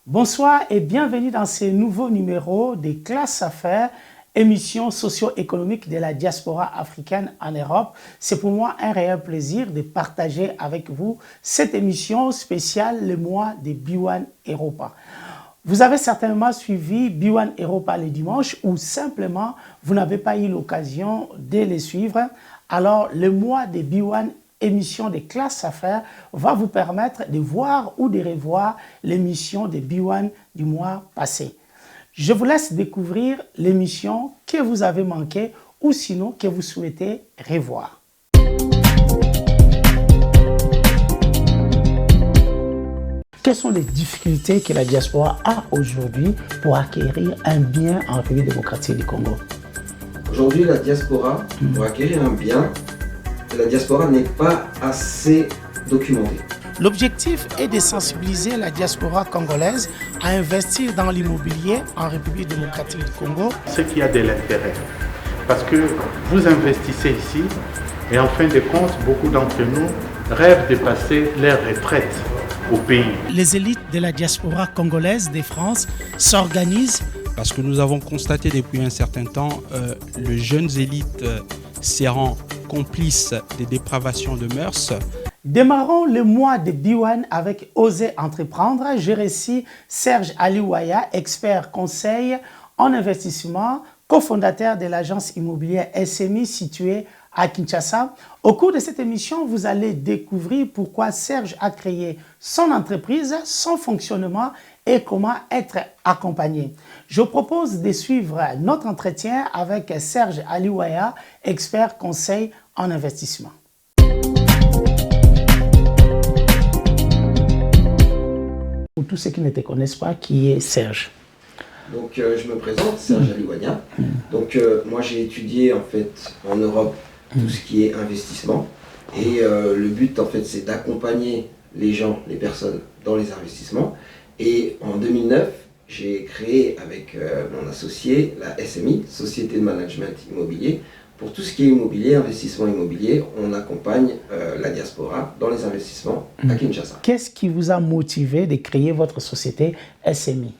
Bonsoir et bienvenue dans ce nouveau numéro des Classes Affaires, émission socio-économique de la diaspora africaine en Europe. C'est pour moi un réel plaisir de partager avec vous cette émission spéciale le mois de B1 Europa. Vous avez certainement suivi B1 Europa le dimanche ou simplement vous n'avez pas eu l'occasion de les suivre. Alors le mois de B1 émission des Classes Affaires va vous permettre de voir ou de revoir l'émission de B1 du mois passé. Je vous laisse découvrir l'émission que vous avez manquée ou sinon que vous souhaitez revoir. Quelles sont les difficultés que la diaspora a aujourd'hui pour acquérir un bien en République démocratique du Congo? Aujourd'hui, la diaspora, pour acquérir un bien, la diaspora n'est pas assez documentée. L'objectif est de sensibiliser la diaspora congolaise à investir dans l'immobilier en République démocratique du Congo. Ce qui a de l'intérêt, parce que vous investissez ici et en fin de compte, beaucoup d'entre nous rêvent de passer leur retraite au pays. Les élites de la diaspora congolaise de France s'organisent. Parce que nous avons constaté depuis un certain temps les jeunes élites seront complices des dépravations de mœurs. Démarrons le mois de B1 avec Oser Entreprendre. J'ai reçu Serge Aliouaya, expert conseil en investissement, cofondateur de l'agence immobilière SMI située à Kinshasa. Au cours de cette émission, vous allez découvrir pourquoi Serge a créé son entreprise, son fonctionnement et comment être accompagné. Je vous propose de suivre notre entretien avec Serge Aliouaya, expert conseil en investissement. Pour tous ceux qui ne te connaissent pas, qui est Serge? Donc je me présente, Serge Aliouaya. Donc moi j'ai étudié en fait en Europe tout ce qui est investissement et le but en fait c'est d'accompagner les gens, les personnes dans les investissements. Et en 2009, j'ai créé avec mon associé la SMI, Société de Management Immobilier. Pour tout ce qui est immobilier, investissement immobilier, on accompagne la diaspora dans les investissements à Kinshasa. Qu'est-ce qui vous a motivé de créer votre société SMI?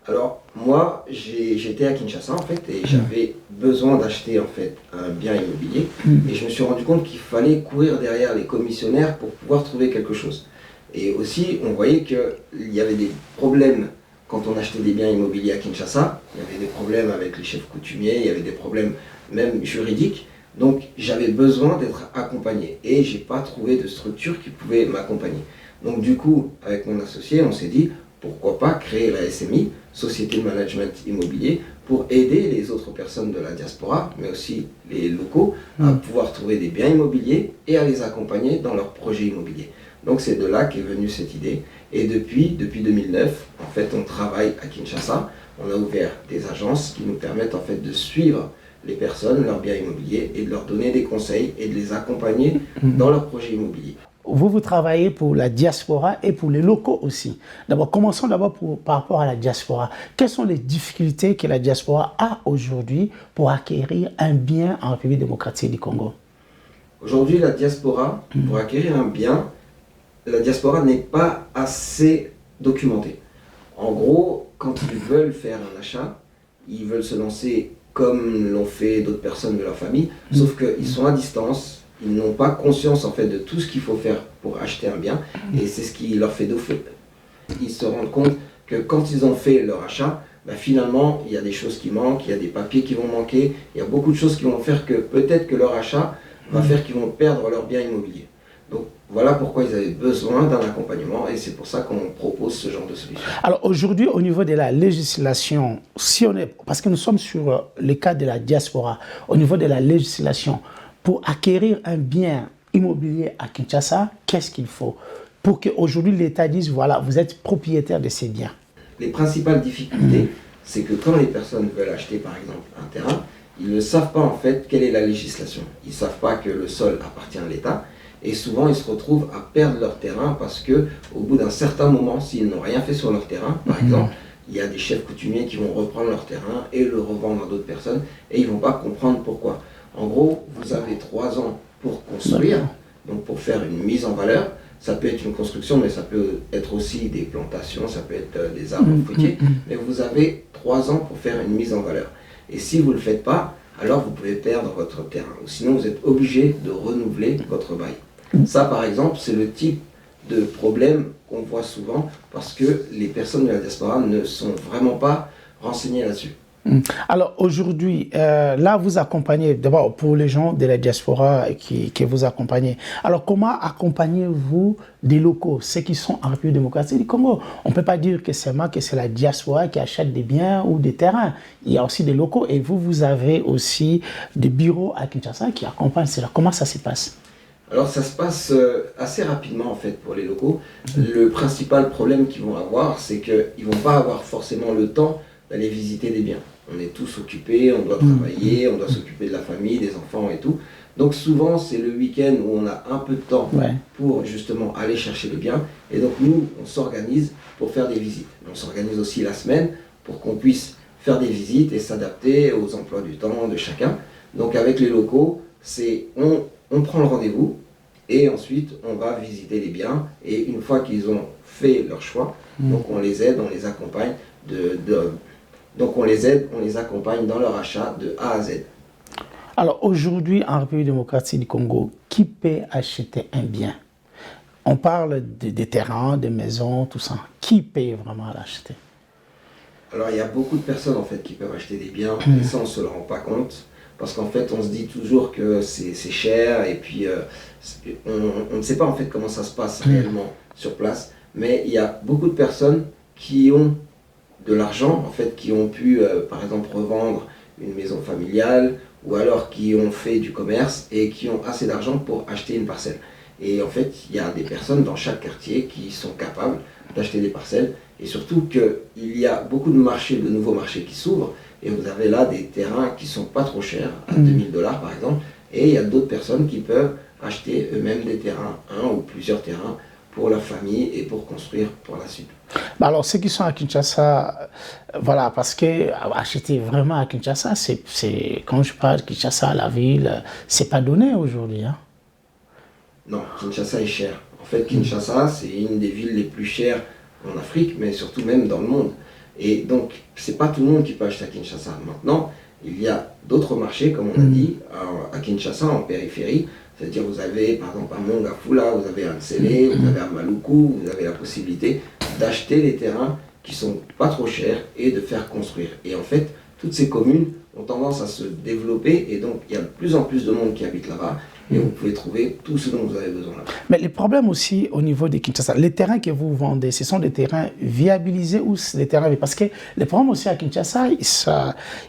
Alors, moi, j'étais à Kinshasa en fait et j'avais besoin d'acheter en fait un bien immobilier et je me suis rendu compte qu'il fallait courir derrière les commissionnaires pour pouvoir trouver quelque chose. Et aussi, on voyait qu'il y avait des problèmes quand on achetait des biens immobiliers à Kinshasa. Il y avait des problèmes avec les chefs coutumiers, il y avait des problèmes même juridiques. Donc, j'avais besoin d'être accompagné et je n'ai pas trouvé de structure qui pouvait m'accompagner. Donc, du coup, avec mon associé, on s'est dit, pourquoi pas créer la SMI, Société de Management Immobilier, pour aider les autres personnes de la diaspora, mais aussi les locaux, à pouvoir trouver des biens immobiliers et à les accompagner dans leurs projets immobiliers. Donc c'est de là qu'est venue cette idée. Et depuis 2009, en fait, on travaille à Kinshasa. On a ouvert des agences qui nous permettent en fait de suivre les personnes, leurs biens immobiliers, et de leur donner des conseils et de les accompagner dans leurs projets immobiliers. Vous travaillez pour la diaspora et pour les locaux aussi. D'abord, commençons d'abord par rapport à la diaspora. Quelles sont les difficultés que la diaspora a aujourd'hui pour acquérir un bien en République démocratique du Congo? Aujourd'hui, la diaspora, pour acquérir un bien, la diaspora n'est pas assez documentée. En gros, quand ils veulent faire un achat, ils veulent se lancer comme l'ont fait d'autres personnes de leur famille, sauf qu'ils sont à distance. Ils n'ont pas conscience en fait de tout ce qu'il faut faire pour acheter un bien et c'est ce qui leur fait défaut. Ils se rendent compte que quand ils ont fait leur achat, finalement il y a des choses qui manquent, il y a des papiers qui vont manquer, il y a beaucoup de choses qui vont faire que peut-être que leur achat va faire qu'ils vont perdre leur bien immobilier. Donc voilà pourquoi ils avaient besoin d'un accompagnement et c'est pour ça qu'on propose ce genre de solution. Alors aujourd'hui au niveau de la législation, si on est, parce que nous sommes sur le cas de la diaspora, au niveau de la législation, pour acquérir un bien immobilier à Kinshasa, qu'est-ce qu'il faut pour qu'aujourd'hui l'État dise, voilà, vous êtes propriétaire de ces biens? Les principales difficultés, c'est que quand les personnes veulent acheter par exemple un terrain, ils ne savent pas en fait quelle est la législation. Ils ne savent pas que le sol appartient à l'État et souvent ils se retrouvent à perdre leur terrain parce qu'au bout d'un certain moment, s'ils n'ont rien fait sur leur terrain, par exemple, il y a des chefs coutumiers qui vont reprendre leur terrain et le revendre à d'autres personnes et ils ne vont pas comprendre pourquoi. En gros, vous avez 3 ans pour construire, donc pour faire une mise en valeur, Ça peut être une construction, mais ça peut être aussi des plantations, ça peut être des arbres fruitiers. Mais vous avez 3 ans pour faire une mise en valeur. Et si vous ne le faites pas, alors vous pouvez perdre votre terrain. Ou sinon, vous êtes obligé de renouveler votre bail. Ça, par exemple, c'est le type de problème qu'on voit souvent parce que les personnes de la diaspora ne sont vraiment pas renseignées là-dessus. Alors aujourd'hui, là vous accompagnez, d'abord pour les gens de la diaspora qui vous accompagnent. Alors comment accompagnez-vous des locaux, ceux qui sont en République démocratique du Congo? On ne peut pas dire que c'est la diaspora qui achète des biens ou des terrains. Il y a aussi des locaux et vous avez aussi des bureaux à Kinshasa qui accompagnent cela. Comment ça se passe? Alors ça se passe assez rapidement en fait pour les locaux. Le principal problème qu'ils vont avoir, c'est qu'ils ne vont pas avoir forcément le temps d'aller visiter des biens. On est tous occupés, on doit travailler, on doit s'occuper de la famille, des enfants et tout. Donc souvent c'est le week-end où on a un peu de temps pour justement aller chercher les biens. Et donc nous, on s'organise pour faire des visites. On s'organise aussi la semaine pour qu'on puisse faire des visites et s'adapter aux emplois du temps de chacun. Donc avec les locaux, on prend le rendez-vous et ensuite on va visiter les biens. Et une fois qu'ils ont fait leur choix, donc on les aide, on les accompagne donc on les accompagne dans leur achat de A à Z. Alors aujourd'hui, en République démocratique du Congo, qui peut acheter un bien? On parle des terrains, des maisons, tout ça. Qui peut vraiment l'acheter? Alors il y a beaucoup de personnes en fait qui peuvent acheter des biens, et ça on ne se le rend pas compte. Parce qu'en fait on se dit toujours que c'est cher et puis on ne sait pas en fait comment ça se passe réellement sur place. Mais il y a beaucoup de personnes qui ont de l'argent, en fait, qui ont pu, par exemple, revendre une maison familiale ou alors qui ont fait du commerce et qui ont assez d'argent pour acheter une parcelle. Et en fait, il y a des personnes dans chaque quartier qui sont capables d'acheter des parcelles et surtout qu'il y a beaucoup de marchés, de nouveaux marchés qui s'ouvrent et vous avez là des terrains qui sont pas trop chers, à $2000 par exemple, et il y a d'autres personnes qui peuvent acheter eux-mêmes des terrains, un ou plusieurs terrains pour leur famille et pour construire pour la suite. Alors, ceux qui sont à Kinshasa, voilà, parce que acheter vraiment à Kinshasa, quand je parle de Kinshasa, la ville, c'est pas donné aujourd'hui. Hein. Non, Kinshasa est cher. En fait, Kinshasa, c'est une des villes les plus chères en Afrique, mais surtout même dans le monde. Et donc, c'est pas tout le monde qui peut acheter à Kinshasa. Maintenant, il y a d'autres marchés, comme on a dit, à Kinshasa, en périphérie. C'est-à-dire, vous avez, par exemple, à Mongafula, vous avez à Nsele, vous avez à Maluku, vous avez la possibilité d'acheter des terrains qui sont pas trop chers et de faire construire. Et en fait, toutes ces communes ont tendance à se développer et donc il y a de plus en plus de monde qui habite là-bas et vous pouvez trouver tout ce dont vous avez besoin là. Mais le problème aussi au niveau de Kinshasa, les terrains que vous vendez, ce sont des terrains viabilisés ou des terrains... Parce que le problème aussi à Kinshasa,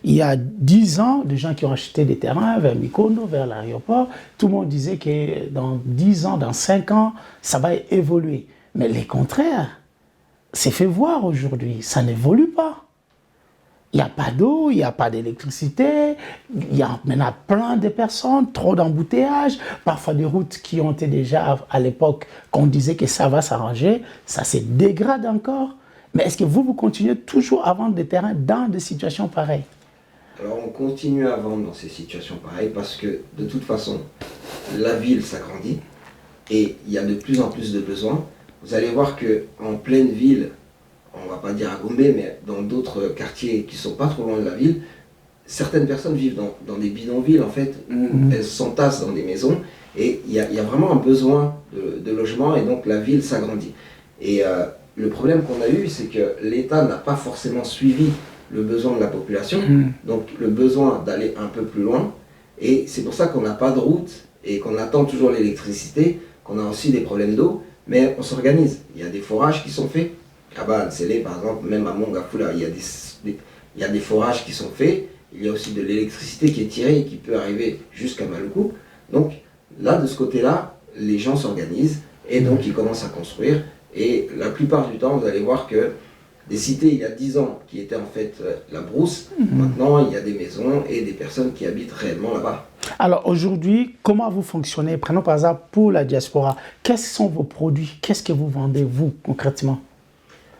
il y a 10 ans, des gens qui ont acheté des terrains vers Mikono, vers l'aéroport, tout le monde disait que dans 10 ans, dans 5 ans, ça va évoluer. Mais le contraire, c'est fait voir aujourd'hui, ça n'évolue pas. Il n'y a pas d'eau, il n'y a pas d'électricité, il y a maintenant plein de personnes, trop d'embouteillages, parfois des routes qui ont été déjà à l'époque qu'on disait que ça va s'arranger, ça se dégrade encore. Mais est-ce que vous continuez toujours à vendre des terrains dans des situations pareilles? Alors on continue à vendre dans ces situations pareilles parce que de toute façon, la ville s'agrandit et il y a de plus en plus de besoins. Vous allez voir qu'en pleine ville, on ne va pas dire à Gombe, mais dans d'autres quartiers qui ne sont pas trop loin de la ville, certaines personnes vivent dans des bidonvilles en fait, où elles s'entassent dans des maisons et il y a vraiment un besoin de logement et donc la ville s'agrandit. Et le problème qu'on a eu, c'est que l'État n'a pas forcément suivi le besoin de la population, donc le besoin d'aller un peu plus loin. Et c'est pour ça qu'on n'a pas de route et qu'on attend toujours l'électricité, qu'on a aussi des problèmes d'eau, mais on s'organise. Il y a des forages qui sont faits. À Nsele, par exemple, même à Mongafula, il y a des forages qui sont faits. Il y a aussi de l'électricité qui est tirée et qui peut arriver jusqu'à Maluku. Donc là, de ce côté-là, les gens s'organisent et donc ils commencent à construire. Et la plupart du temps, vous allez voir que des cités, il y a 10 ans, qui étaient en fait la brousse, maintenant il y a des maisons et des personnes qui habitent réellement là-bas. Alors aujourd'hui, comment vous fonctionnez? Prenons par exemple pour la diaspora. Quels sont vos produits? Qu'est-ce que vous vendez, vous, concrètement?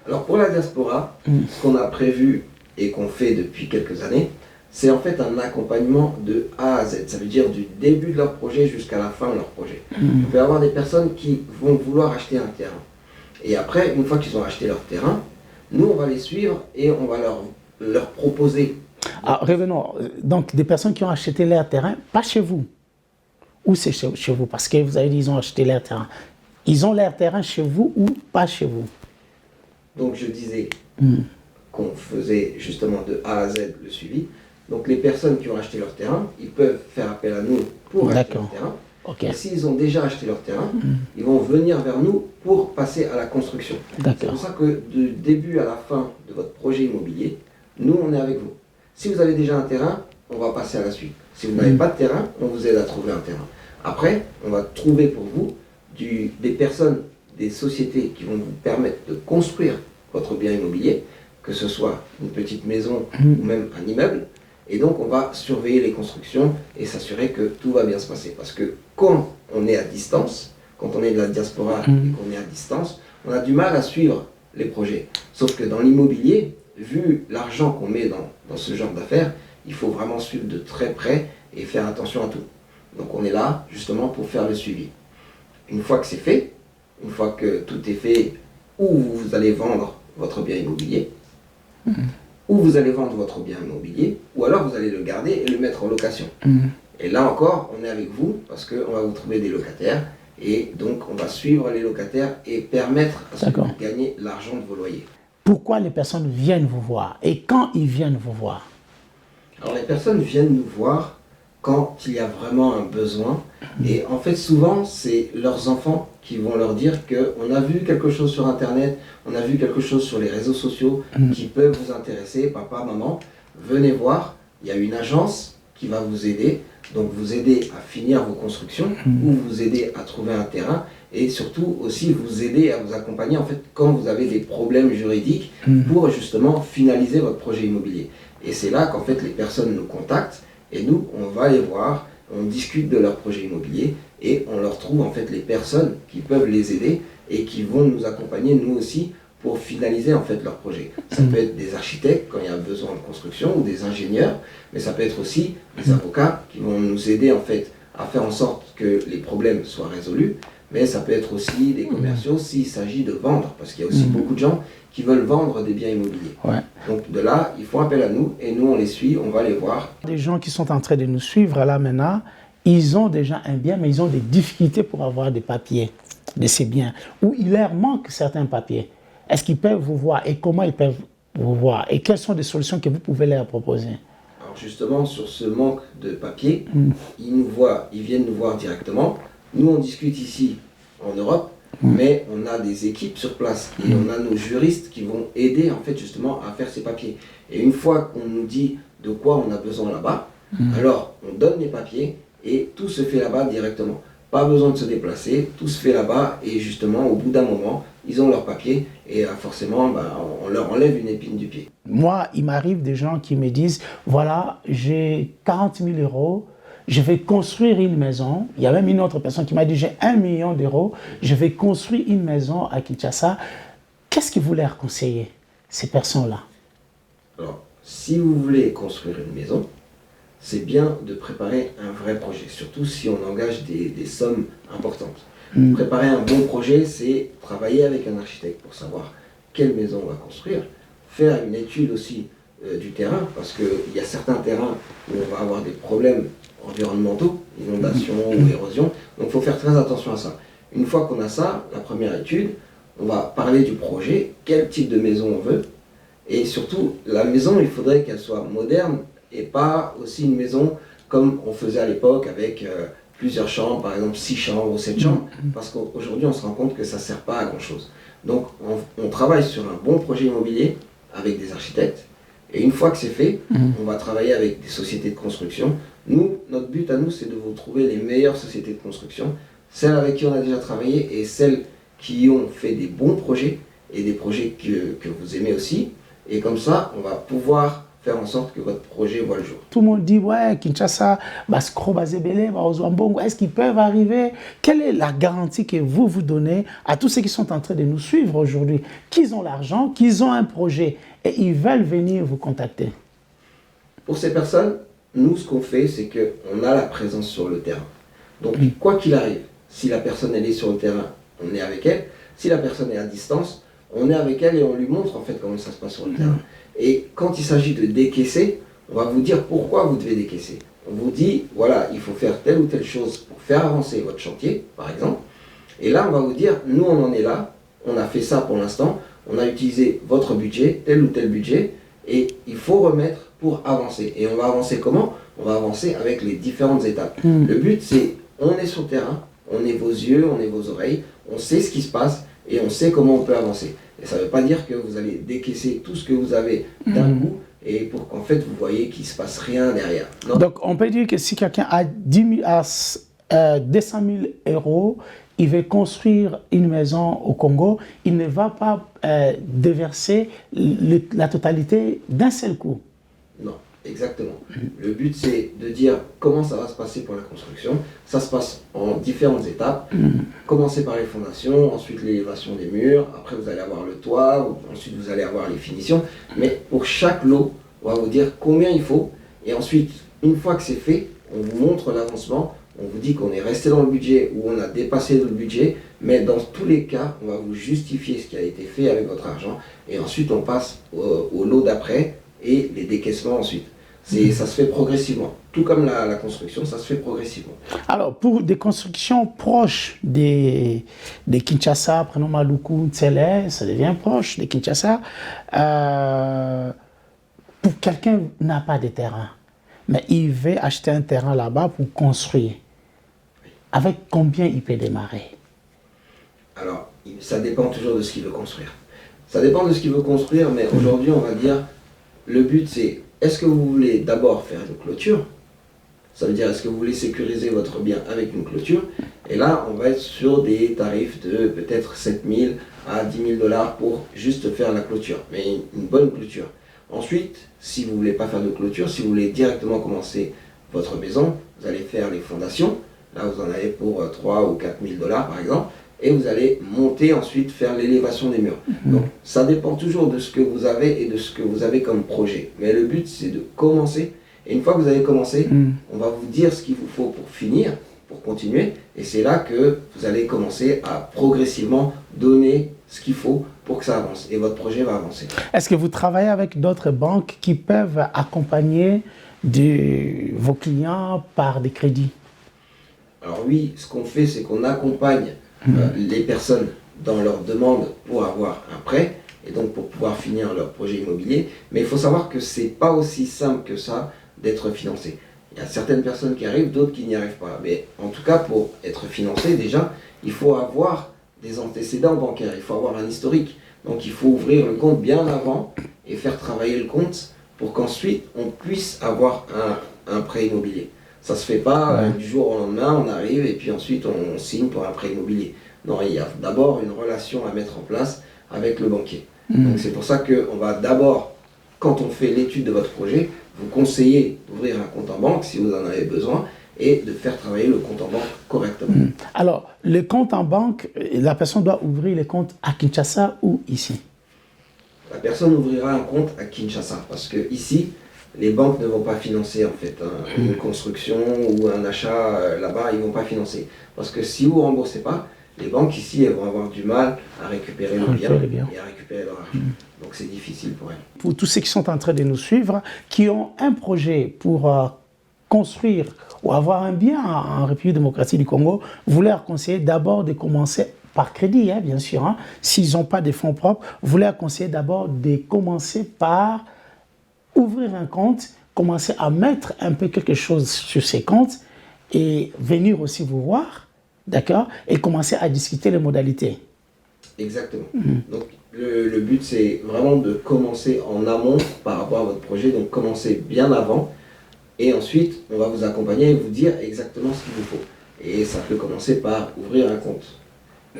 Alors pour la diaspora, ce qu'on a prévu et qu'on fait depuis quelques années, c'est en fait un accompagnement de A à Z. Ça veut dire du début de leur projet jusqu'à la fin de leur projet. On peut avoir des personnes qui vont vouloir acheter un terrain. Et après, une fois qu'ils ont acheté leur terrain, nous, on va les suivre et on va leur proposer. Alors, revenons. Donc, des personnes qui ont acheté leur terrain, pas chez vous. Ou c'est chez vous? Parce que vous avez dit qu'ils ont acheté leur terrain. Ils ont leur terrain chez vous ou pas chez vous? Donc, je disais qu'on faisait justement de A à Z le suivi. Donc, les personnes qui ont acheté leur terrain, ils peuvent faire appel à nous pour acheter leur terrain. Okay. Et s'ils ont déjà acheté leur terrain, ils vont venir vers nous pour passer à la construction. C'est pour ça que du début à la fin de votre projet immobilier, nous, on est avec vous. Si vous avez déjà un terrain, on va passer à la suite. Si vous n'avez pas de terrain, on vous aide à trouver un terrain. Après, on va trouver pour vous des personnes, des sociétés qui vont vous permettre de construire votre bien immobilier, que ce soit une petite maison ou même un immeuble. Et donc, on va surveiller les constructions et s'assurer que tout va bien se passer. Parce que quand on est à distance, quand on est de la diaspora et qu'on est à distance, on a du mal à suivre les projets. Sauf que dans l'immobilier, vu l'argent qu'on met dans ce genre d'affaires, il faut vraiment suivre de très près et faire attention à tout. Donc, on est là justement pour faire le suivi. Une fois que c'est fait, une fois que tout est fait, où vous allez vendre votre bien immobilier, ou vous allez vendre votre bien immobilier, ou alors vous allez le garder et le mettre en location. Et là encore, on est avec vous parce qu'on va vous trouver des locataires et donc on va suivre les locataires et permettre à ce que vous gagnez l'argent de vos loyers. Pourquoi les personnes viennent vous voir et quand ils viennent vous voir? Alors les personnes viennent nous voir quand il y a vraiment un besoin. Et en fait, souvent, c'est leurs enfants qui vont leur dire qu'on a vu quelque chose sur Internet, on a vu quelque chose sur les réseaux sociaux qui peuvent vous intéresser. Papa, maman, venez voir, il y a une agence qui va vous aider. Donc, vous aider à finir vos constructions ou vous aider à trouver un terrain et surtout aussi vous aider à vous accompagner en fait quand vous avez des problèmes juridiques pour justement finaliser votre projet immobilier. Et c'est là qu'en fait les personnes nous contactent et nous, on va les voir, on discute de leur projet immobilier et on leur trouve en fait les personnes qui peuvent les aider et qui vont nous accompagner nous aussi pour finaliser en fait leur projet. Ça peut être des architectes quand il y a besoin de construction ou des ingénieurs, mais ça peut être aussi des avocats qui vont nous aider en fait à faire en sorte que les problèmes soient résolus, mais ça peut être aussi des commerciaux s'il s'agit de vendre, parce qu'il y a aussi beaucoup de gens qui veulent vendre des biens immobiliers. Donc de là, ils font appel à nous et nous on les suit, on va les voir. Des gens qui sont en train de nous suivre là maintenant, ils ont déjà un bien, mais ils ont des difficultés pour avoir des papiers de ces biens, ou il leur manque certains papiers. Est-ce qu'ils peuvent vous voir et comment ils peuvent vous voir et quelles sont les solutions que vous pouvez leur proposer? Alors justement, sur ce manque de papier, ils nous voient, ils viennent nous voir directement. Nous, on discute ici en Europe, mais on a des équipes sur place et on a nos juristes qui vont aider en fait justement à faire ces papiers. Et une fois qu'on nous dit de quoi on a besoin là-bas, alors on donne les papiers et tout se fait là-bas directement. Pas besoin de se déplacer, tout se fait là-bas et justement au bout d'un moment, ils ont leurs papiers et forcément on leur enlève une épine du pied. Moi, il m'arrive des gens qui me disent, voilà, j'ai 40 000 euros, je vais construire une maison. Il y a même une autre personne qui m'a dit, j'ai 1 million d'euros, je vais construire une maison à Kinshasa. Qu'est-ce que vous leur conseillez, ces personnes-là? Alors, si vous voulez construire une maison, c'est bien de préparer un vrai projet, surtout si on engage des sommes importantes. Préparer un bon projet, c'est travailler avec un architecte pour savoir quelle maison on va construire, faire une étude aussi du terrain, parce qu'il y a certains terrains où on va avoir des problèmes environnementaux, inondation ou érosion, donc il faut faire très attention à ça. Une fois qu'on a ça, la première étude, on va parler du projet, quel type de maison on veut, et surtout, la maison, il faudrait qu'elle soit moderne, et pas aussi une maison comme on faisait à l'époque avec plusieurs chambres, par exemple 6 chambres ou 7 chambres, parce qu'aujourd'hui on se rend compte que ça ne sert pas à grand chose. Donc on travaille sur un bon projet immobilier avec des architectes, et une fois que c'est fait, on va travailler avec des sociétés de construction. Nous, notre but à nous, c'est de vous trouver les meilleures sociétés de construction, celles avec qui on a déjà travaillé et celles qui ont fait des bons projets et des projets que vous aimez aussi, et comme ça on va pouvoir faire en sorte que votre projet voit le jour. Tout le monde dit, ouais, Kinshasa, Baskro, Bazebele, Baozouambongo, est-ce qu'ils peuvent arriver? Quelle est la garantie que vous donnez à tous ceux qui sont en train de nous suivre aujourd'hui, qu'ils ont l'argent, qu'ils ont un projet et ils veulent venir vous contacter? Pour ces personnes, nous, ce qu'on fait, c'est qu'on a la présence sur le terrain. Donc, quoi qu'il arrive, si la personne elle est sur le terrain, on est avec elle. Si la personne est à distance, on est avec elle et on lui montre en fait comment ça se passe sur le terrain. Et quand il s'agit de décaisser, on va vous dire pourquoi vous devez décaisser. On vous dit, voilà, il faut faire telle ou telle chose pour faire avancer votre chantier, par exemple. Et là, on va vous dire, nous, on en est là, on a fait ça pour l'instant, on a utilisé votre budget, tel ou tel budget, et il faut remettre pour avancer. Et on va avancer comment? On va avancer avec les différentes étapes. Le but, c'est, on est sur le terrain, on est vos yeux, on est vos oreilles, on sait ce qui se passe et on sait comment on peut avancer. Et ça ne veut pas dire que vous allez décaisser tout ce que vous avez d'un coup et pour qu'en fait vous voyez qu'il ne se passe rien derrière. Non. Donc on peut dire que si quelqu'un a 200 000 euros, il veut construire une maison au Congo, il ne va pas déverser la totalité d'un seul coup. Non, exactement. Le but, c'est de dire comment ça va se passer pour la construction. Ça se passe en différentes étapes. Commencer par les fondations, ensuite l'élévation des murs, après vous allez avoir le toit, ensuite vous allez avoir les finitions. Mais pour chaque lot, on va vous dire combien il faut. Et ensuite, une fois que c'est fait, on vous montre l'avancement. On vous dit qu'on est resté dans le budget ou on a dépassé le budget. Mais dans tous les cas, on va vous justifier ce qui a été fait avec votre argent. Et ensuite, on passe au lot d'après et les décaissements ensuite. Ça se fait progressivement. Tout comme la construction, ça se fait progressivement. Alors, pour des constructions proches des Kinshasa, prenons Maluku, Ntsele, ça devient proche des Kinshasa. Pour quelqu'un qui n'a pas de terrain, mais il veut acheter un terrain là-bas pour construire. Avec combien il peut démarrer? Alors, ça dépend toujours de ce qu'il veut construire. Ça dépend de ce qu'il veut construire, mais aujourd'hui, on va dire, le but c'est, est-ce que vous voulez d'abord faire une clôture? Ça veut dire, est-ce que vous voulez sécuriser votre bien avec une clôture? Et là, on va être sur des tarifs de peut-être 7 000 à 10 000 $ pour juste faire la clôture, mais une bonne clôture. Ensuite, si vous ne voulez pas faire de clôture, si vous voulez directement commencer votre maison, vous allez faire les fondations. Là, vous en avez pour 3 ou 4 000 $ par exemple. Et vous allez monter ensuite, faire l'élévation des murs. Donc, ça dépend toujours de ce que vous avez et de ce que vous avez comme projet. Mais le but, c'est de commencer. Et une fois que vous avez commencé, on va vous dire ce qu'il vous faut pour finir, pour continuer. Et c'est là que vous allez commencer à progressivement donner ce qu'il faut pour que ça avance. Et votre projet va avancer. Est-ce que vous travaillez avec d'autres banques qui peuvent accompagner vos clients par des crédits? Alors oui, ce qu'on fait, c'est qu'on accompagne les personnes dans leur demande pour avoir un prêt et donc pour pouvoir finir leur projet immobilier. Mais il faut savoir que c'est pas aussi simple que ça d'être financé. Il y a certaines personnes qui arrivent, d'autres qui n'y arrivent pas. Mais en tout cas, pour être financé, déjà, il faut avoir des antécédents bancaires, il faut avoir un historique. Donc il faut ouvrir le compte bien avant et faire travailler le compte pour qu'ensuite on puisse avoir un prêt immobilier. Ça ne se fait pas du jour au lendemain, on arrive et puis ensuite on signe pour un prêt immobilier. Non, il y a d'abord une relation à mettre en place avec le banquier. Donc c'est pour ça qu'on va d'abord, quand on fait l'étude de votre projet, vous conseiller d'ouvrir un compte en banque si vous en avez besoin et de faire travailler le compte en banque correctement. Alors, le compte en banque, la personne doit ouvrir le compte à Kinshasa ou ici? La personne ouvrira un compte à Kinshasa parce que ici, les banques ne vont pas financer en fait une construction ou un achat là-bas, ils ne vont pas financer. Parce que si vous ne remboursez pas, les banques ici elles vont avoir du mal à récupérer le bien et à récupérer leur argent. Donc c'est difficile pour elles. Pour tous ceux qui sont en train de nous suivre, qui ont un projet pour construire ou avoir un bien en République démocratique du Congo, vous leur conseillez d'abord de commencer par crédit, bien sûr. S'ils n'ont pas de fonds propres, vous leur conseillez d'abord de commencer par ouvrir un compte, commencer à mettre un peu quelque chose sur ces comptes et venir aussi vous voir, d'accord, et commencer à discuter les modalités. Exactement. Donc le but c'est vraiment de commencer en amont par rapport à votre projet, donc commencer bien avant et ensuite on va vous accompagner et vous dire exactement ce qu'il vous faut. Et ça peut commencer par ouvrir un compte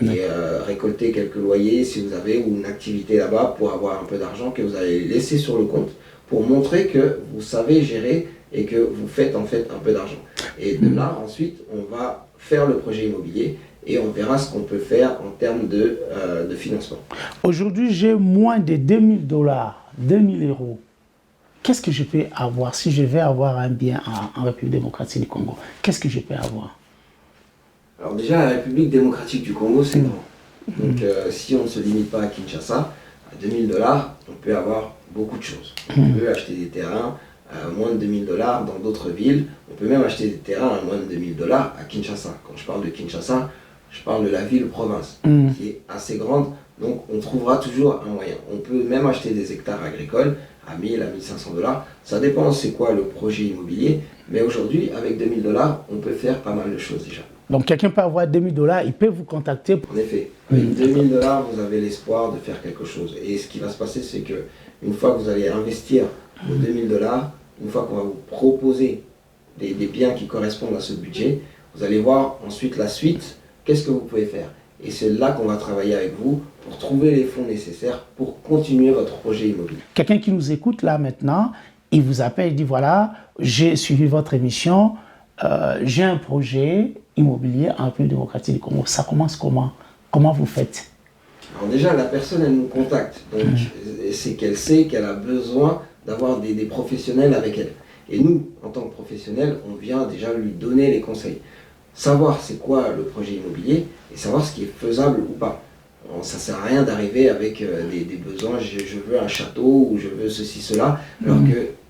et récolter quelques loyers si vous avez ou une activité là-bas pour avoir un peu d'argent que vous allez laisser sur le compte, pour montrer que vous savez gérer et que vous faites en fait un peu d'argent. Et de là, ensuite, on va faire le projet immobilier et on verra ce qu'on peut faire en termes de financement. Aujourd'hui, j'ai moins de 2 000 $, 2 000 €. qu'est-ce que je peux avoir si je vais avoir un bien en République démocratique du Congo? Qu'est-ce que je peux avoir? Alors déjà, la République démocratique du Congo, c'est grand. Donc si on ne se limite pas à Kinshasa, à 2000 $, on peut avoir beaucoup de choses. On peut acheter des terrains à moins de 2000 $ dans d'autres villes. On peut même acheter des terrains à moins de 2000 $ à Kinshasa. Quand je parle de Kinshasa, je parle de la ville-province, qui est assez grande. Donc on trouvera toujours un moyen. On peut même acheter des hectares agricoles à 1000 à 1500 $. Ça dépend c'est quoi le projet immobilier. Mais aujourd'hui, avec 2000 $, on peut faire pas mal de choses déjà. Donc quelqu'un peut avoir 2000 $, il peut vous contacter. En effet, avec 2000 $, vous avez l'espoir de faire quelque chose. Et ce qui va se passer, c'est que une fois que vous allez investir vos 2000 $, une fois qu'on va vous proposer des biens qui correspondent à ce budget, vous allez voir ensuite la suite, qu'est-ce que vous pouvez faire. Et c'est là qu'on va travailler avec vous pour trouver les fonds nécessaires pour continuer votre projet immobilier. Quelqu'un qui nous écoute là maintenant, il vous appelle, il dit voilà, j'ai suivi votre émission, j'ai un projet immobilier en République démocratique du Congo. Ça commence comment? Comment vous faites? Alors déjà, la personne, elle nous contacte. Donc, c'est qu'elle sait qu'elle a besoin d'avoir des professionnels avec elle. Et nous, en tant que professionnels, on vient déjà lui donner les conseils. Savoir c'est quoi le projet immobilier et savoir ce qui est faisable ou pas. Ça ne sert à rien d'arriver avec des besoins, je veux un château ou je veux ceci, cela, alors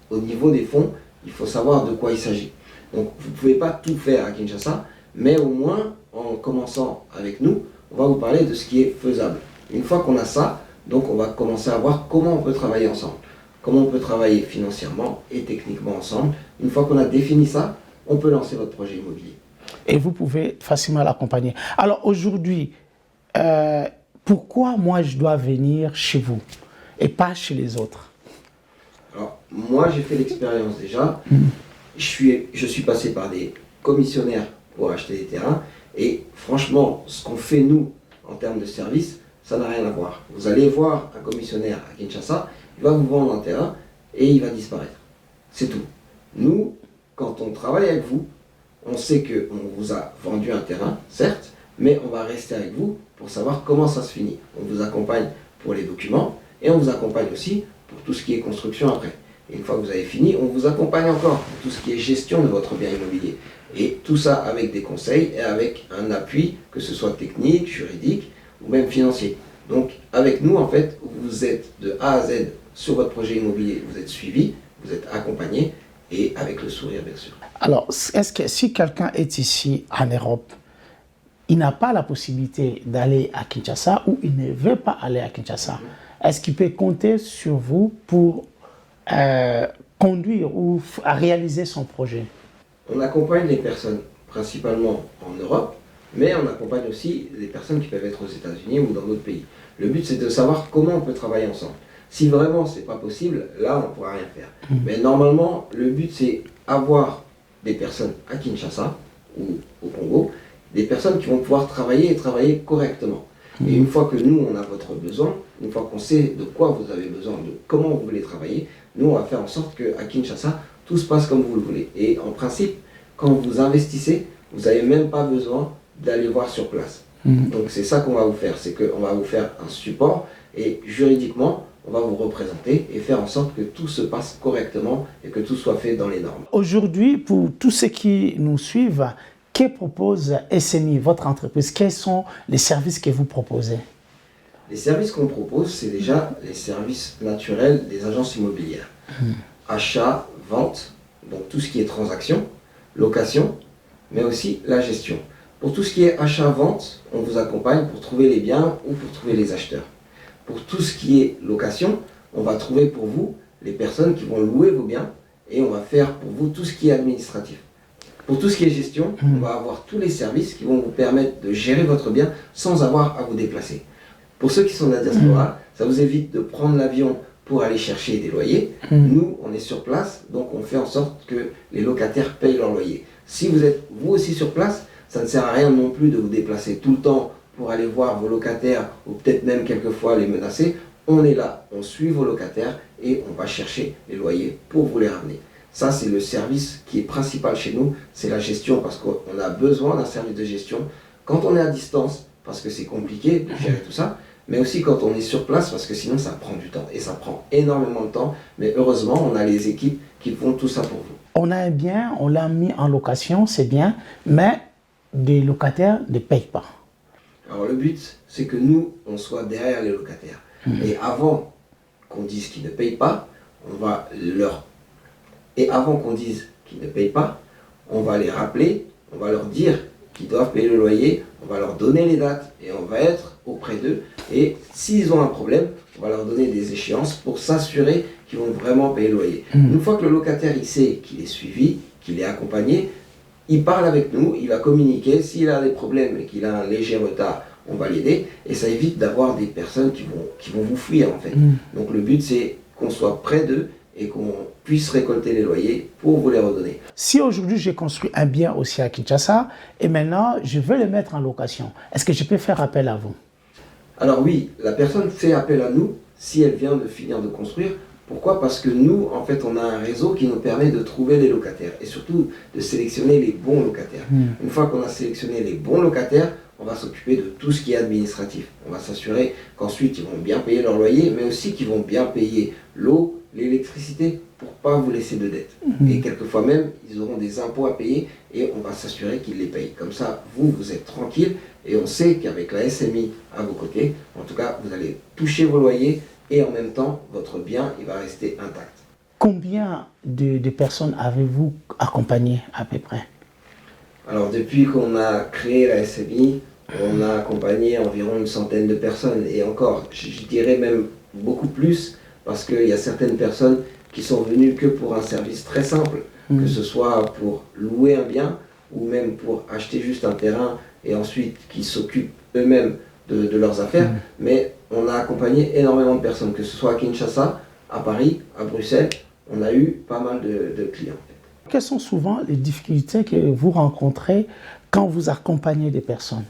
qu'au niveau des fonds, il faut savoir de quoi il s'agit. Donc vous ne pouvez pas tout faire à Kinshasa, mais au moins, en commençant avec nous, on va vous parler de ce qui est faisable. Une fois qu'on a ça, donc on va commencer à voir comment on peut travailler ensemble. Comment on peut travailler financièrement et techniquement ensemble. Une fois qu'on a défini ça, on peut lancer votre projet immobilier. Et vous pouvez facilement l'accompagner. Alors aujourd'hui, pourquoi moi je dois venir chez vous et pas chez les autres? Alors moi j'ai fait l'expérience déjà. Je suis passé par des commissionnaires pour acheter des terrains. Et franchement, ce qu'on fait nous en termes de service, ça n'a rien à voir. Vous allez voir un commissionnaire à Kinshasa, il va vous vendre un terrain et il va disparaître. C'est tout. Nous, quand on travaille avec vous, on sait qu'on vous a vendu un terrain, certes, mais on va rester avec vous pour savoir comment ça se finit. On vous accompagne pour les documents et on vous accompagne aussi pour tout ce qui est construction après. Et une fois que vous avez fini, on vous accompagne encore pour tout ce qui est gestion de votre bien immobilier. Et tout ça avec des conseils et avec un appui, que ce soit technique, juridique ou même financier. Donc avec nous, en fait, vous êtes de A à Z sur votre projet immobilier, vous êtes suivi, vous êtes accompagné et avec le sourire, bien sûr. Alors, est-ce que si quelqu'un est ici en Europe, il n'a pas la possibilité d'aller à Kinshasa ou il ne veut pas aller à Kinshasa, est-ce qu'il peut compter sur vous pour conduire ou à réaliser son projet? On accompagne les personnes principalement en Europe, mais on accompagne aussi les personnes qui peuvent être aux États-Unis ou dans d'autres pays. Le but, c'est de savoir comment on peut travailler ensemble. Si vraiment c'est pas possible, là, on ne pourra rien faire. Mais normalement, le but, c'est avoir des personnes à Kinshasa ou au Congo, des personnes qui vont pouvoir travailler et travailler correctement. Et une fois que nous, on a votre besoin, une fois qu'on sait de quoi vous avez besoin, de comment vous voulez travailler, nous, on va faire en sorte qu'à Kinshasa, tout se passe comme vous le voulez. Et en principe, quand vous investissez, vous n'avez même pas besoin d'aller voir sur place. Donc c'est ça qu'on va vous faire, c'est qu'on va vous faire un support et juridiquement, on va vous représenter et faire en sorte que tout se passe correctement et que tout soit fait dans les normes. Aujourd'hui, pour tous ceux qui nous suivent, que propose SMI, votre entreprise? Quels sont les services que vous proposez? Les services qu'on propose, c'est déjà les services naturels des agences immobilières. Achat, vente, donc tout ce qui est transaction, location, mais aussi la gestion. Pour tout ce qui est achat-vente, on vous accompagne pour trouver les biens ou pour trouver les acheteurs. Pour tout ce qui est location, on va trouver pour vous les personnes qui vont louer vos biens et on va faire pour vous tout ce qui est administratif. Pour tout ce qui est gestion, on va avoir tous les services qui vont vous permettre de gérer votre bien sans avoir à vous déplacer. Pour ceux qui sont de la diaspora, ça vous évite de prendre l'avion pour aller chercher des loyers. Nous, on est sur place, donc on fait en sorte que les locataires payent leur loyer. Si vous êtes vous aussi sur place, ça ne sert à rien non plus de vous déplacer tout le temps pour aller voir vos locataires ou peut-être même quelquefois les menacer. On est là, on suit vos locataires et on va chercher les loyers pour vous les ramener. Ça, c'est le service qui est principal chez nous, c'est la gestion parce qu'on a besoin d'un service de gestion. Quand on est à distance, parce que c'est compliqué de gérer tout ça, mais aussi quand on est sur place, parce que sinon ça prend du temps, et ça prend énormément de temps, mais heureusement on a les équipes qui font tout ça pour vous. On a un bien, on l'a mis en location, c'est bien, mais des locataires ne payent pas. Alors le but, c'est que nous, on soit derrière les locataires. Et avant qu'on dise qu'ils ne payent pas, Et avant qu'on dise qu'ils ne payent pas, on va les rappeler, on va leur dire qu'ils doivent payer le loyer, on va leur donner les dates et on va être auprès d'eux. Et s'ils ont un problème, on va leur donner des échéances pour s'assurer qu'ils vont vraiment payer le loyer. Une fois que le locataire il sait qu'il est suivi, qu'il est accompagné, il parle avec nous, il va communiquer. S'il a des problèmes et qu'il a un léger retard, on va l'aider. Et ça évite d'avoir des personnes qui vont vous fuir en fait. Donc le but c'est qu'on soit près d'eux et qu'on puisse récolter les loyers pour vous les redonner. Si aujourd'hui j'ai construit un bien aussi à Kinshasa et maintenant je veux le mettre en location, est-ce que je peux faire appel à vous? Alors oui, la personne fait appel à nous si elle vient de finir de construire. Pourquoi? Parce que nous, en fait, on a un réseau qui nous permet de trouver les locataires et surtout de sélectionner les bons locataires. Une fois qu'on a sélectionné les bons locataires, on va s'occuper de tout ce qui est administratif. On va s'assurer qu'ensuite ils vont bien payer leur loyer, mais aussi qu'ils vont bien payer l'eau, l'électricité, pour ne pas vous laisser de dettes. Et quelquefois même, ils auront des impôts à payer et on va s'assurer qu'ils les payent. Comme ça, vous êtes tranquille et on sait qu'avec la SMI à vos côtés, en tout cas, vous allez toucher vos loyers et en même temps, votre bien, il va rester intact. Combien de personnes avez-vous accompagné à peu près? Alors, depuis qu'on a créé la SMI, on a accompagné environ une centaine de personnes. Et encore, je dirais même beaucoup plus, parce qu'il y a certaines personnes qui sont venues que pour un service très simple, que ce soit pour louer un bien ou même pour acheter juste un terrain et ensuite qui s'occupent eux-mêmes de leurs affaires. Mais on a accompagné énormément de personnes, que ce soit à Kinshasa, à Paris, à Bruxelles. On a eu pas mal de clients. Quelles sont souvent les difficultés que vous rencontrez quand vous accompagnez des personnes?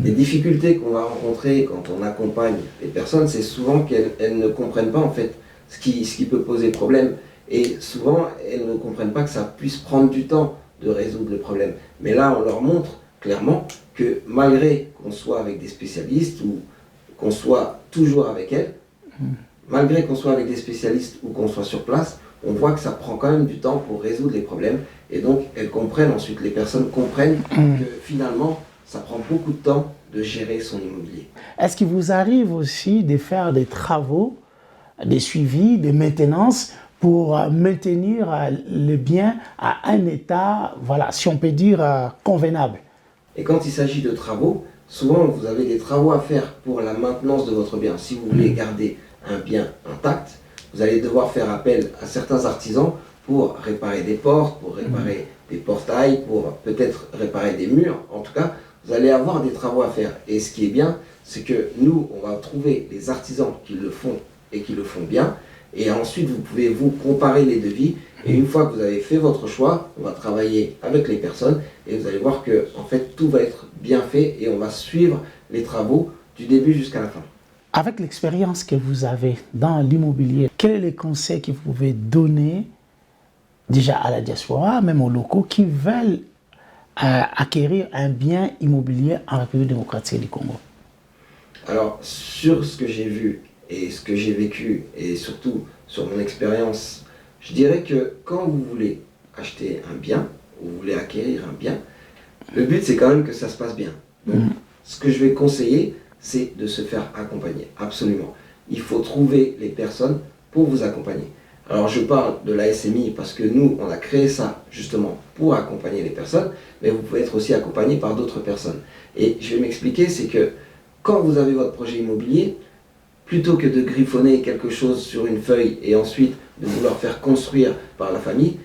Les difficultés qu'on va rencontrer quand on accompagne les personnes, c'est souvent qu'elles ne comprennent pas en fait ce qui peut poser problème. Et souvent, elles ne comprennent pas que ça puisse prendre du temps de résoudre le problème. Mais là, on leur montre clairement que malgré qu'on soit avec des spécialistes ou qu'on soit toujours avec elles, malgré qu'on soit avec des spécialistes ou qu'on soit sur place, on voit que ça prend quand même du temps pour résoudre les problèmes. Et donc, elles comprennent ensuite, les personnes comprennent que finalement, ça prend beaucoup de temps de gérer son immobilier. Est-ce qu'il vous arrive aussi de faire des travaux, des suivis, des maintenances pour maintenir le bien à un état, voilà, si on peut dire, convenable? Et quand il s'agit de travaux, souvent vous avez des travaux à faire pour la maintenance de votre bien. Si vous voulez garder un bien intact, vous allez devoir faire appel à certains artisans pour réparer des portes, pour réparer des portails, pour peut-être réparer des murs. En tout cas, vous allez avoir des travaux à faire. Et ce qui est bien, c'est que nous, on va trouver les artisans qui le font et qui le font bien. Et ensuite, vous pouvez vous comparer les devis. Et une fois que vous avez fait votre choix, on va travailler avec les personnes et vous allez voir que en fait, tout va être bien fait et on va suivre les travaux du début jusqu'à la fin. Avec l'expérience que vous avez dans l'immobilier, quels sont les conseils que vous pouvez donner déjà à la diaspora, même aux locaux qui veulent acquérir un bien immobilier en République démocratique du Congo? Alors, sur ce que j'ai vu et ce que j'ai vécu, et surtout sur mon expérience, je dirais que quand vous voulez acheter un bien, ou vous voulez acquérir un bien, le but c'est quand même que ça se passe bien. Donc, ce que je vais conseiller, c'est de se faire accompagner, absolument. Il faut trouver les personnes pour vous accompagner. Alors je parle de la SMI parce que nous, on a créé ça justement pour accompagner les personnes, mais vous pouvez être aussi accompagné par d'autres personnes. Et je vais m'expliquer, c'est que quand vous avez votre projet immobilier, plutôt que de griffonner quelque chose sur une feuille et ensuite de vouloir faire construire par la famille,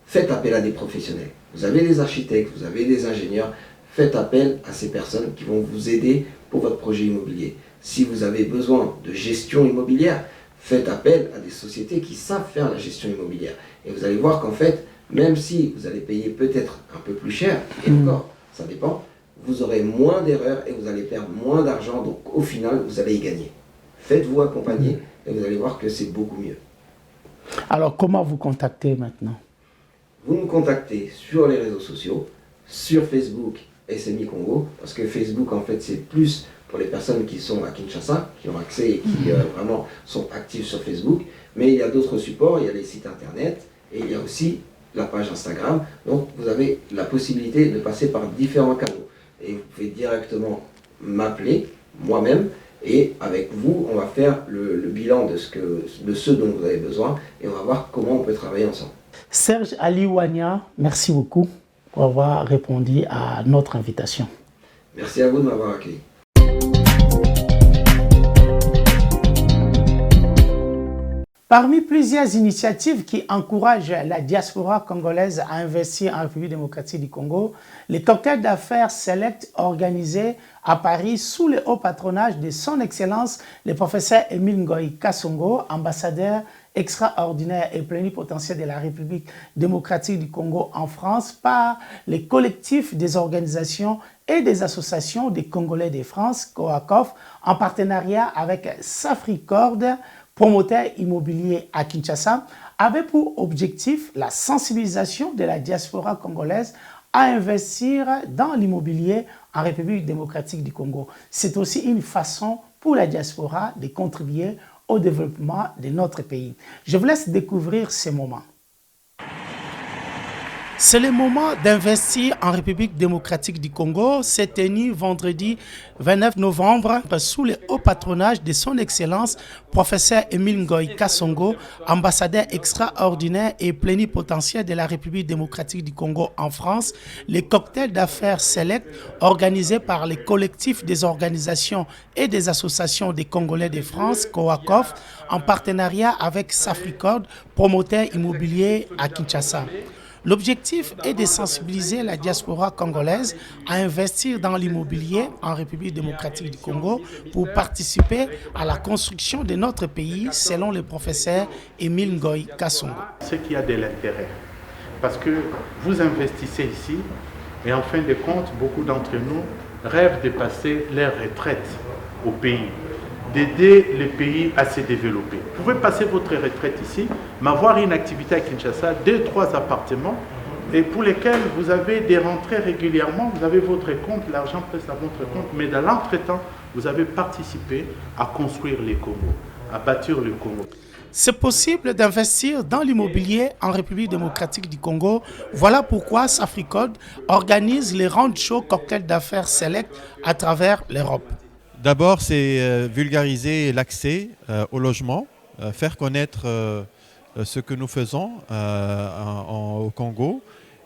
faites appel à des professionnels. Vous avez des architectes, vous avez des ingénieurs, faites appel à ces personnes qui vont vous aider pour votre projet immobilier. Si vous avez besoin de gestion immobilière, faites appel à des sociétés qui savent faire la gestion immobilière. Et vous allez voir qu'en fait, même si vous allez payer peut-être un peu plus cher, et encore, ça dépend, vous aurez moins d'erreurs et vous allez perdre moins d'argent, donc au final, vous allez y gagner. Faites-vous accompagner et vous allez voir que c'est beaucoup mieux. Alors, comment vous contacter maintenant? Vous nous contactez sur les réseaux sociaux, sur Facebook SMI Congo, parce que Facebook, en fait, c'est plus pour les personnes qui sont à Kinshasa, qui ont accès et qui vraiment sont actifs sur Facebook. Mais il y a d'autres supports, il y a les sites internet et il y a aussi la page Instagram. Donc, vous avez la possibilité de passer par différents canaux. Et vous pouvez directement m'appeler, moi-même, et avec vous, on va faire le bilan de ce dont vous avez besoin et on va voir comment on peut travailler ensemble. Serge Aliouania, merci beaucoup pour avoir répondu à notre invitation. Merci à vous de m'avoir accueilli. Parmi plusieurs initiatives qui encouragent la diaspora congolaise à investir en République démocratique du Congo, les cocktails d'affaires Select organisés à Paris sous le haut patronage de son Excellence le professeur Émile Ngoï Kasongo, ambassadeur extraordinaire et plénipotentiaire de la République démocratique du Congo en France, par les collectifs des organisations et des associations des Congolais de France, COACOF, en partenariat avec Safricord, promoteur immobilier à Kinshasa, avait pour objectif la sensibilisation de la diaspora congolaise à investir dans l'immobilier en République démocratique du Congo. C'est aussi une façon pour la diaspora de contribuer au développement de notre pays. Je vous laisse découvrir ces moments. C'est le moment d'investir en République démocratique du Congo. C'est tenu vendredi 29 novembre sous le haut patronage de son Excellence, professeur Émile Ngoï Kasongo, ambassadeur extraordinaire et plénipotentiaire de la République démocratique du Congo en France. Les cocktails d'affaires Select, organisés par les collectifs des organisations et des associations des Congolais de France, COACOF, en partenariat avec Safricord, promoteur immobilier à Kinshasa. L'objectif est de sensibiliser la diaspora congolaise à investir dans l'immobilier en République démocratique du Congo pour participer à la construction de notre pays, selon le professeur Émile Ngoï Kasongo. Ce qui a de l'intérêt, parce que vous investissez ici et en fin de compte, beaucoup d'entre nous rêvent de passer leur retraite au pays, d'aider le pays à se développer. Vous pouvez passer votre retraite ici, mais avoir une activité à Kinshasa, 2-3 appartements, et pour lesquels vous avez des rentrées régulièrement, vous avez votre compte, l'argent passe à votre compte, mais dans l'entretemps, vous avez participé à construire les Congo, à bâtir le Congo. C'est possible d'investir dans l'immobilier en République démocratique du Congo. Voilà pourquoi Safricode organise les roadshows cocktails d'affaires Select à travers l'Europe. D'abord, c'est vulgariser l'accès au logement, faire connaître ce que nous faisons au Congo,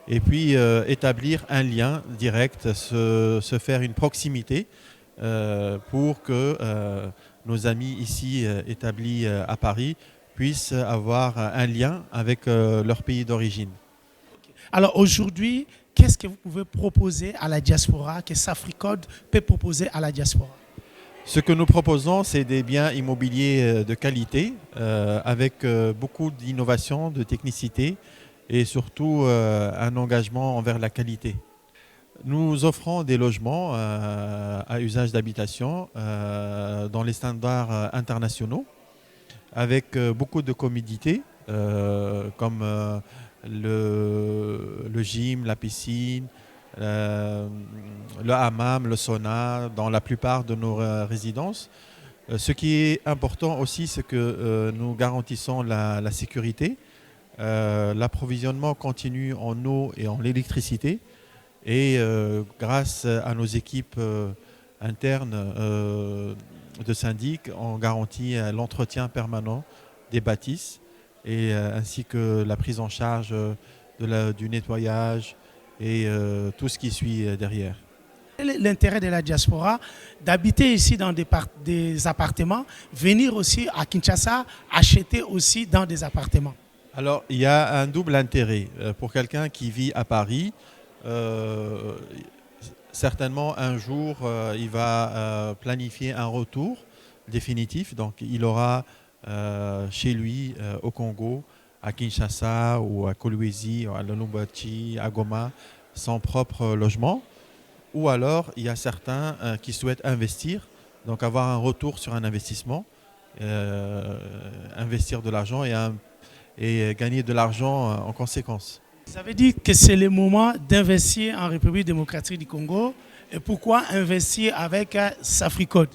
et puis établir un lien direct, se faire une proximité pour que nos amis ici établis à Paris puissent avoir un lien avec leur pays d'origine. Alors aujourd'hui, qu'est-ce que vous pouvez proposer à la diaspora, que Safricode peut proposer à la diaspora? Ce que nous proposons, c'est des biens immobiliers de qualité, avec beaucoup d'innovation, de technicité et surtout un engagement envers la qualité. Nous offrons des logements à usage d'habitation dans les standards internationaux, avec beaucoup de commodités, comme le gym, la piscine, le hammam, le sauna, dans la plupart de nos résidences. Ce qui est important aussi, c'est que nous garantissons la sécurité, l'approvisionnement continu en eau et en électricité. Et grâce à nos équipes internes de syndic, on garantit l'entretien permanent des bâtisses et ainsi que la prise en charge du nettoyage et tout ce qui suit derrière. L'intérêt de la diaspora d'habiter ici dans des appartements, venir aussi à Kinshasa, acheter aussi dans des appartements. Alors, il y a un double intérêt. Pour quelqu'un qui vit à Paris, certainement un jour, il va planifier un retour définitif. Donc, il aura chez lui, au Congo, à Kinshasa ou à Kolwezi, à Lubumbashi, à Goma, son propre logement. Ou alors, il y a certains qui souhaitent investir, donc avoir un retour sur un investissement, investir de l'argent et gagner de l'argent en conséquence. Vous avez dit que c'est le moment d'investir en République démocratique du Congo. Et pourquoi investir avec Safricode?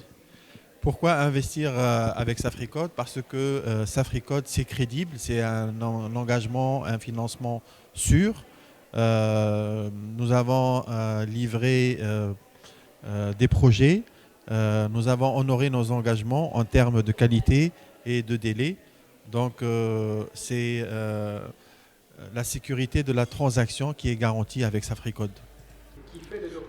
Pourquoi investir avec Safricode? Parce que Safricode, c'est crédible, c'est un engagement, un financement sûr. Nous avons livré des projets, nous avons honoré nos engagements en termes de qualité et de délai. Donc c'est la sécurité de la transaction qui est garantie avec Safricode.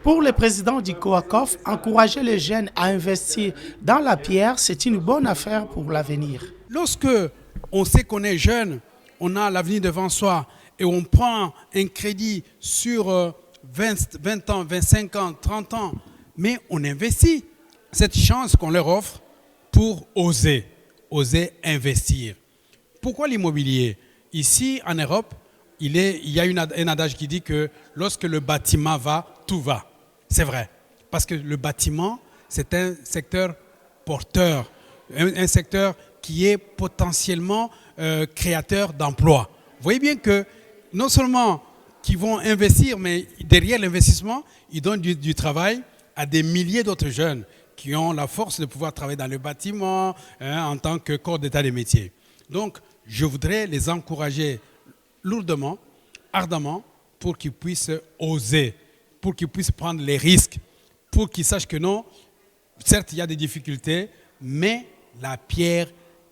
Pour le président du COACOF, encourager les jeunes à investir dans la pierre, c'est une bonne affaire pour l'avenir. Lorsque on sait qu'on est jeune, on a l'avenir devant soi et on prend un crédit sur 20 ans, 25 ans, 30 ans, mais on investit cette chance qu'on leur offre pour oser investir. Pourquoi l'immobilier? Ici, en Europe, il y a un adage qui dit que lorsque le bâtiment va, tout va. C'est vrai. Parce que le bâtiment, c'est un secteur porteur, un secteur qui est potentiellement créateur d'emplois. Vous voyez bien que non seulement qu'ils vont investir, mais derrière l'investissement, ils donnent du travail à des milliers d'autres jeunes qui ont la force de pouvoir travailler dans le bâtiment en tant que corps d'état des métiers. Donc, je voudrais les encourager lourdement, ardemment, pour qu'ils puissent oser, pour qu'ils puissent prendre les risques, pour qu'ils sachent que non, certes, il y a des difficultés, mais la pierre,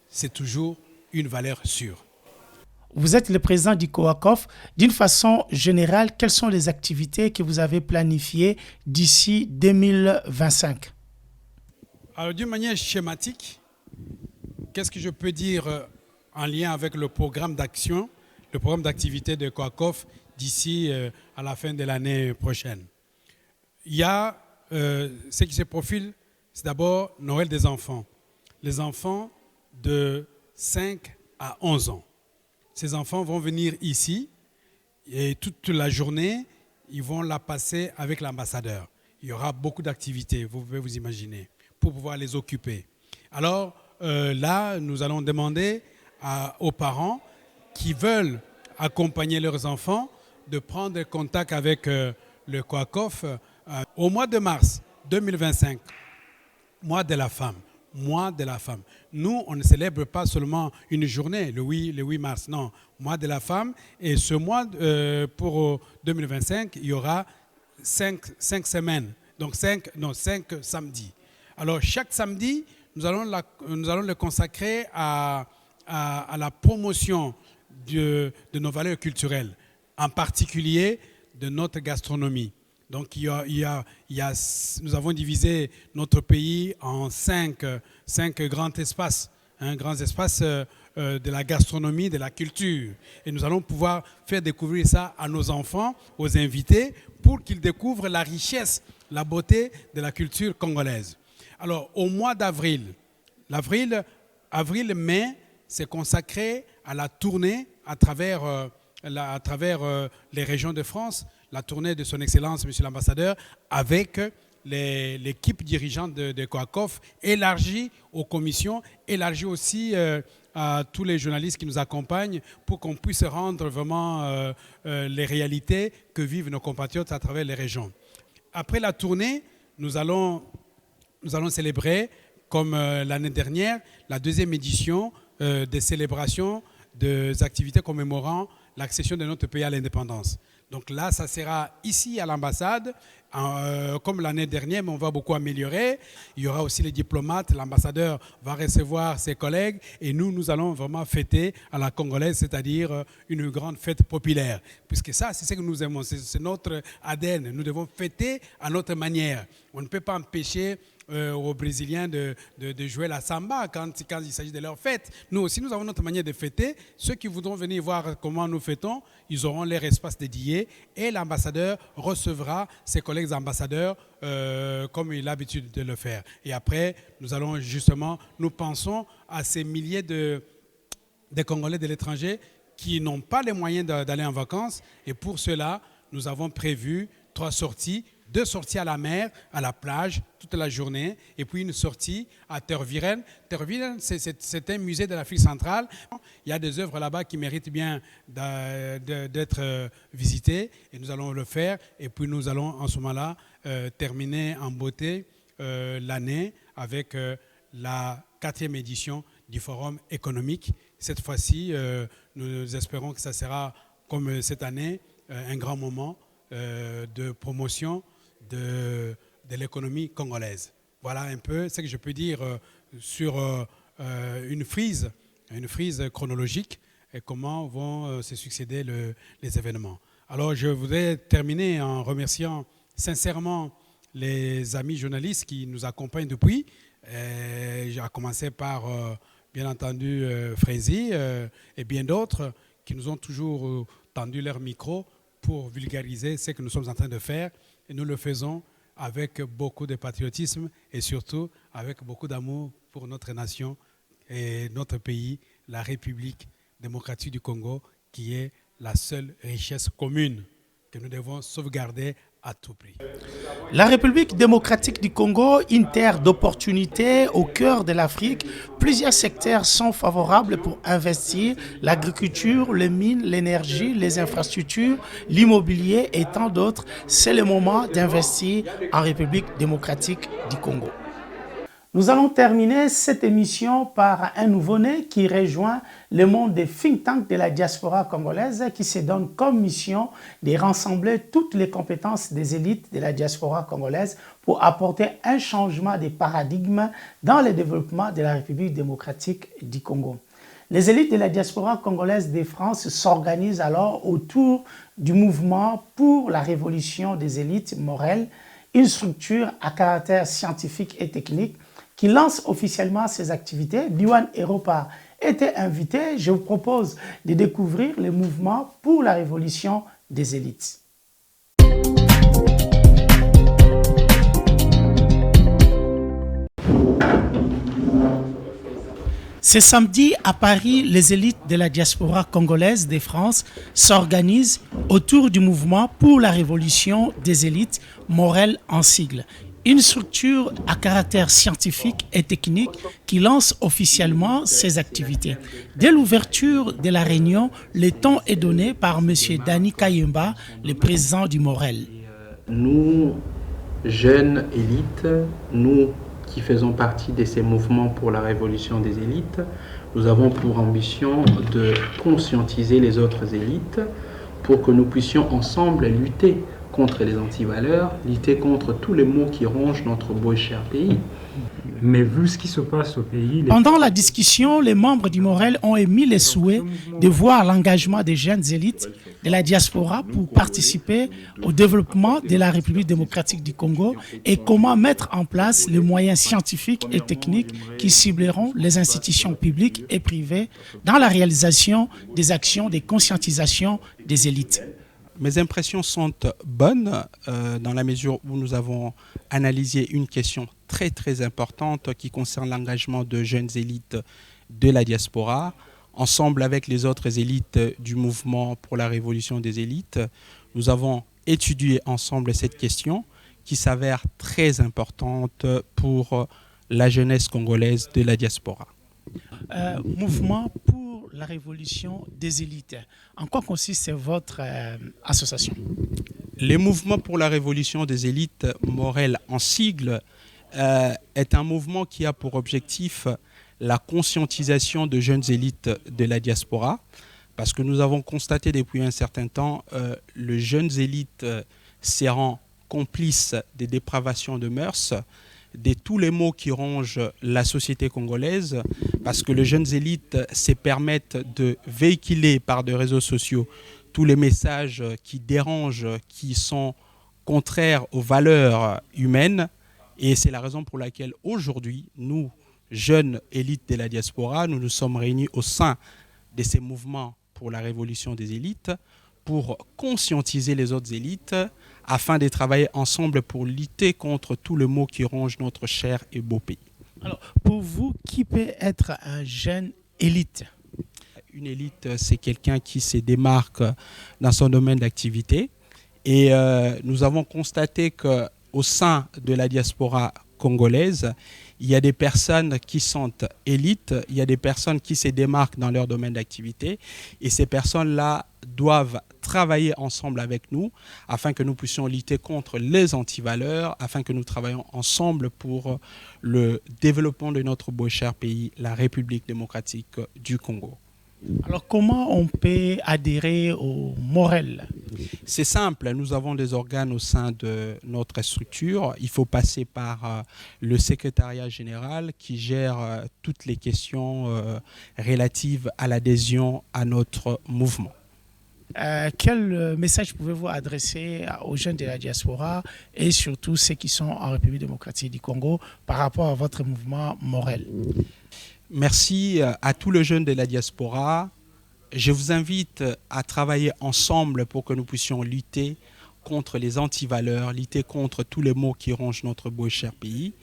c'est toujours une valeur sûre. Vous êtes le président du COACOF. D'une façon générale, quelles sont les activités que vous avez planifiées d'ici 2025? Alors, d'une manière schématique, qu'est-ce que je peux dire en lien avec le programme d'action, le programme d'activité de COACOF d'ici à la fin de l'année prochaine? Il y a ce qui se profile, c'est d'abord Noël des enfants. Les enfants de 5 à 11 ans. Ces enfants vont venir ici et toute la journée, ils vont la passer avec l'ambassadeur. Il y aura beaucoup d'activités, vous pouvez vous imaginer, pour pouvoir les occuper. Alors là, nous allons demander aux parents qui veulent accompagner leurs enfants de prendre contact avec le COACOF au mois de mars 2025, mois de la femme. Mois de la femme. Nous, on ne célèbre pas seulement une journée, le 8 mars, non, mois de la femme. Et ce mois, pour 2025, il y aura 5 semaines, donc 5 samedis. Alors, chaque samedi, nous allons le consacrer à la promotion de nos valeurs culturelles, en particulier de notre gastronomie. Donc, nous avons divisé notre pays en 5 grands espaces, grands espaces de la gastronomie, de la culture. Et nous allons pouvoir faire découvrir ça à nos enfants, aux invités, pour qu'ils découvrent la richesse, la beauté de la culture congolaise. Alors, au mois d'avril, avril-mai, c'est consacré à la tournée à travers les régions de France, la tournée de son Excellence, Monsieur l'Ambassadeur, avec l'équipe dirigeante de COACOF, élargie aux commissions, élargie aussi à tous les journalistes qui nous accompagnent pour qu'on puisse rendre vraiment les réalités que vivent nos compatriotes à travers les régions. Après la tournée, nous allons célébrer, comme l'année dernière, la 2e édition des célébrations des activités commémorant l'accession de notre pays à l'indépendance. Donc là, ça sera ici à l'ambassade, comme l'année dernière, mais on va beaucoup améliorer. Il y aura aussi les diplomates, l'ambassadeur va recevoir ses collègues et nous allons vraiment fêter à la congolaise, c'est-à-dire une grande fête populaire. Puisque ça, c'est ce que nous aimons, c'est notre ADN. Nous devons fêter à notre manière. On ne peut pas empêcher aux Brésiliens de jouer la samba quand il s'agit de leur fête. Nous aussi, nous avons notre manière de fêter. Ceux qui voudront venir voir comment nous fêtons, ils auront leur espace dédié et l'ambassadeur recevra ses collègues ambassadeurs comme il a l'habitude de le faire. Et après, nous pensons à ces milliers de Congolais de l'étranger qui n'ont pas les moyens d'aller en vacances. Et pour cela, nous avons prévu 3 sorties 2 sorties à la mer, à la plage, toute la journée, et puis une sortie à Tervuren. Tervuren, c'est un musée de l'Afrique centrale. Il y a des œuvres là-bas qui méritent bien d'être visitées, et nous allons le faire. Et puis nous allons en ce moment-là terminer en beauté l'année avec la 4e édition du Forum économique. Cette fois-ci, nous espérons que ça sera, comme cette année, un grand moment de promotion de l'économie congolaise. Voilà un peu ce que je peux dire sur une frise chronologique et comment vont se succéder les événements. Alors je voudrais terminer en remerciant sincèrement les amis journalistes qui nous accompagnent depuis. J'ai commencé par, bien entendu, Frézy et bien d'autres qui nous ont toujours tendu leur micro pour vulgariser ce que nous sommes en train de faire. Et nous le faisons avec beaucoup de patriotisme et surtout avec beaucoup d'amour pour notre nation et notre pays, la République démocratique du Congo, qui est la seule richesse commune que nous devons sauvegarder à tout prix. La République démocratique du Congo, une terre d'opportunités au cœur de l'Afrique. Plusieurs secteurs sont favorables pour investir: l'agriculture, les mines, l'énergie, les infrastructures, l'immobilier et tant d'autres. C'est le moment d'investir en République démocratique du Congo. Nous allons terminer cette émission par un nouveau-né qui rejoint le monde des think tanks de la diaspora congolaise, qui se donne comme mission de rassembler toutes les compétences des élites de la diaspora congolaise pour apporter un changement de paradigme dans le développement de la République démocratique du Congo. Les élites de la diaspora congolaise de France s'organisent alors autour du mouvement pour la révolution des élites morales, une structure à caractère scientifique et technique qui lance officiellement ses activités. Diwan Europa était invité. Je vous propose de découvrir le mouvement pour la révolution des élites. Ce samedi, à Paris, les élites de la diaspora congolaise de France s'organisent autour du mouvement pour la révolution des élites, Morel en sigle. Une structure à caractère scientifique et technique qui lance officiellement ses activités. Dès l'ouverture de la réunion, le ton est donné par M. Dani Kayemba, le président du Morel. Nous, jeunes élites, nous qui faisons partie de ces mouvements pour la révolution des élites, nous avons pour ambition de conscientiser les autres élites pour que nous puissions ensemble lutter contre les antivaleurs, lutter contre tous les maux qui rongent notre beau et cher pays. Mais vu ce qui se passe au pays... Pendant la discussion, les membres du Morel ont émis le souhait de voir l'engagement des jeunes élites de la diaspora pour participer au développement de la République démocratique du Congo et comment mettre en place les moyens scientifiques et techniques qui cibleront les institutions publiques et privées dans la réalisation des actions de conscientisation des élites. Mes impressions sont bonnes dans la mesure où nous avons analysé une question très très importante qui concerne l'engagement de jeunes élites de la diaspora. Ensemble avec les autres élites du mouvement pour la révolution des élites, nous avons étudié ensemble cette question qui s'avère très importante pour la jeunesse congolaise de la diaspora. Mouvement pour la révolution des élites. En quoi consiste votre association? Le mouvement pour la révolution des élites, Morel en sigle, est un mouvement qui a pour objectif la conscientisation de jeunes élites de la diaspora, parce que nous avons constaté depuis un certain temps les jeunes élites se rend complices des dépravations de mœurs, de tous les maux qui rongent la société congolaise, parce que les jeunes élites se permettent de véhiculer par des réseaux sociaux tous les messages qui dérangent, qui sont contraires aux valeurs humaines. Et c'est la raison pour laquelle aujourd'hui, nous, jeunes élites de la diaspora, nous nous sommes réunis au sein de ces mouvements pour la révolution des élites pour conscientiser les autres élites afin de travailler ensemble pour lutter contre tout le maux qui ronge notre cher et beau pays. Alors, pour vous, qui peut être un jeune élite? Une élite, c'est quelqu'un qui se démarque dans son domaine d'activité Et nous avons constaté qu'au sein de la diaspora congolaise, il y a des personnes qui sont élites, il y a des personnes qui se démarquent dans leur domaine d'activité et ces personnes-là doivent travailler ensemble avec nous afin que nous puissions lutter contre les antivaleurs, afin que nous travaillions ensemble pour le développement de notre beau cher pays, la République démocratique du Congo. Alors, comment on peut adhérer au Morel? C'est simple, nous avons des organes au sein de notre structure. Il faut passer par le secrétariat général qui gère toutes les questions relatives à l'adhésion à notre mouvement. Quel message pouvez-vous adresser aux jeunes de la diaspora et surtout ceux qui sont en République démocratique du Congo par rapport à votre mouvement Morel? Merci à tous les jeunes de la diaspora. Je vous invite à travailler ensemble pour que nous puissions lutter contre les antivaleurs, lutter contre tous les maux qui rongent notre beau et cher pays.